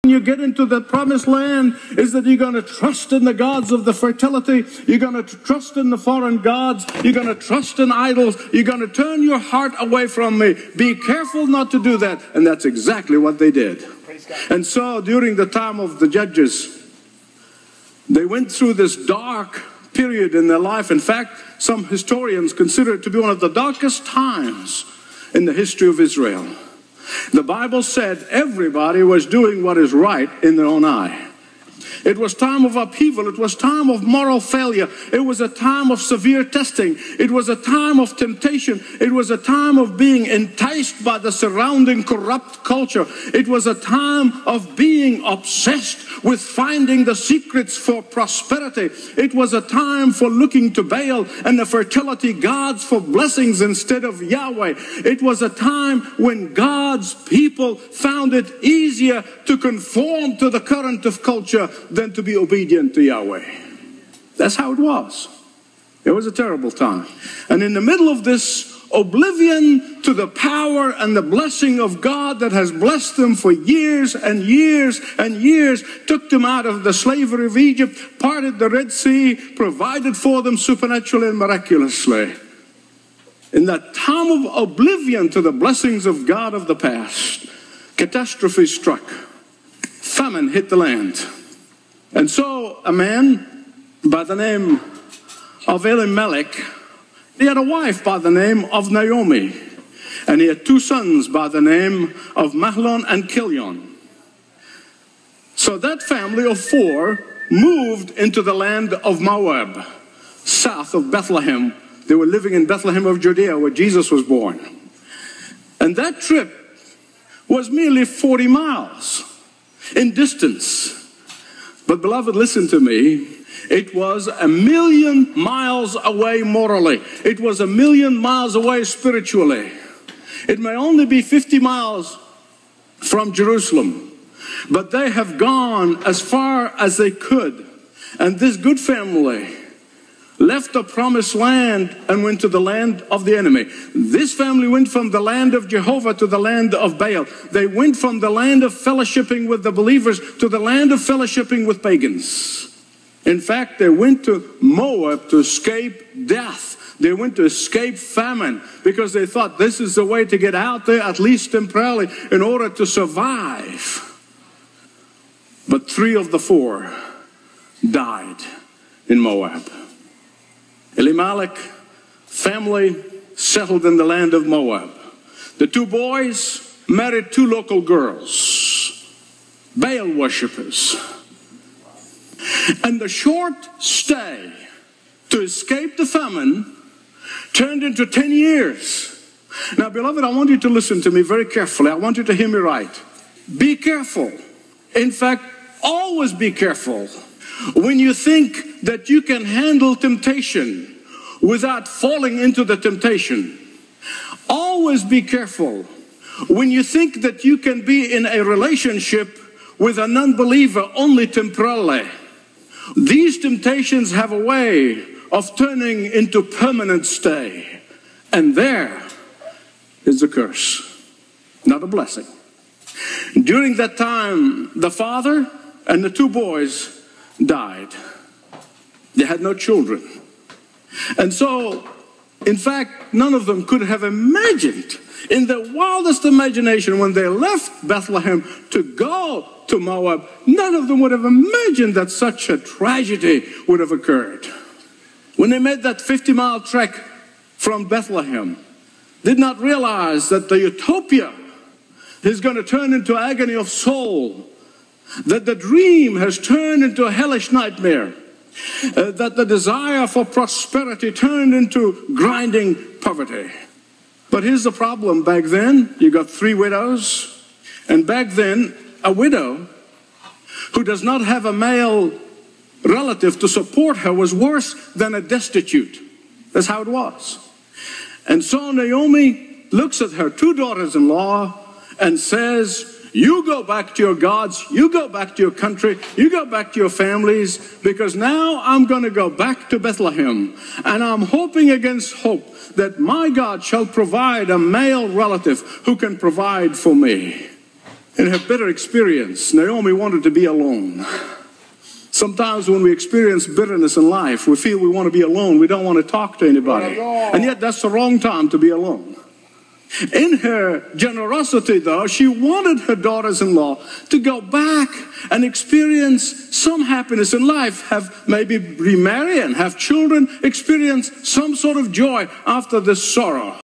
When you get into the promised land is that you're going to trust in the gods of the fertility. You're going to trust in the foreign gods. You're going to trust in idols. You're going to turn your heart away from me. Be careful not to do that. And that's exactly what they did. And so during the time of the judges, they went through this dark period in their life. In fact, some historians consider it to be one of the darkest times in the history of Israel. The Bible said everybody was doing what is right in their own eye. It was time of upheaval. It was time of moral failure. It was a time of severe testing. It was a time of temptation. It was a time of being enticed by the surrounding corrupt culture. It was a time of being obsessed with finding the secrets for prosperity. It was a time for looking to Baal and the fertility gods for blessings instead of Yahweh. It was a time when God's people found it easier to conform to the current of culture than to be obedient to Yahweh. That's how it was. It was a terrible time. And in the middle of this oblivion to the power and the blessing of God that has blessed them for years and years and years, took them out of the slavery of Egypt, parted the Red Sea, provided for them supernaturally and miraculously. In that time of oblivion to the blessings of God of the past, catastrophe struck. Famine hit the land. And so a man by the name of Elimelech, he had a wife by the name of Naomi, and he had two sons by the name of Mahlon and Chilion. So that family of four moved into the land of Moab, south of Bethlehem. They were living in Bethlehem of Judea, where Jesus was born. And that trip was merely 40 miles in distance. But beloved, listen to me. It was 1,000,000 miles away morally. It was 1,000,000 miles away spiritually. It may only be 50 miles from Jerusalem, but they have gone as far as they could. And this good family left the promised land and went to the land of the enemy. This family went from the land of Jehovah to the land of Baal. They went from the land of fellowshipping with the believers to the land of fellowshipping with pagans. In fact, they went to Moab to escape death. They went to escape famine because they thought this is the way to get out there, at least temporarily, in order to survive. But 3 of the 4 died in Moab. Elimelech family settled in the land of Moab. The 2 boys married 2 local girls, Baal worshippers. And the short stay to escape the famine turned into 10 years. Now, beloved, I want you to listen to me very carefully. I want you to hear me right. Be careful. In fact, always be careful when you think that you can handle temptation without falling into the temptation. Always be careful when you think that you can be in a relationship with an unbeliever only temporarily. These temptations have a way of turning into permanent stay. And there is a curse, not a blessing. During that time, the father and the 2 boys died. They had no children. And so, in fact, none of them could have imagined, in their wildest imagination, when they left Bethlehem to go to Moab, none of them would have imagined that such a tragedy would have occurred. When they made that 50-mile trek from Bethlehem, did not realize that the utopia is going to turn into agony of soul, that the dream has turned into a hellish nightmare, that the desire for prosperity turned into grinding poverty. But here's the problem. Back then, you got 3 widows, and back then, a widow who does not have a male relative to support her was worse than a destitute. That's how it was. And so Naomi looks at her 2 daughters-in-law and says, you go back to your gods, you go back to your country, you go back to your families, because now I'm going to go back to Bethlehem. And I'm hoping against hope that my God shall provide a male relative who can provide for me. In her bitter experience, Naomi wanted to be alone. Sometimes when we experience bitterness in life, we feel we want to be alone. We don't want to talk to anybody. And yet that's the wrong time to be alone. In her generosity, though, she wanted her daughters-in-law to go back and experience some happiness in life, have maybe remarry and have children, experience some sort of joy after this sorrow.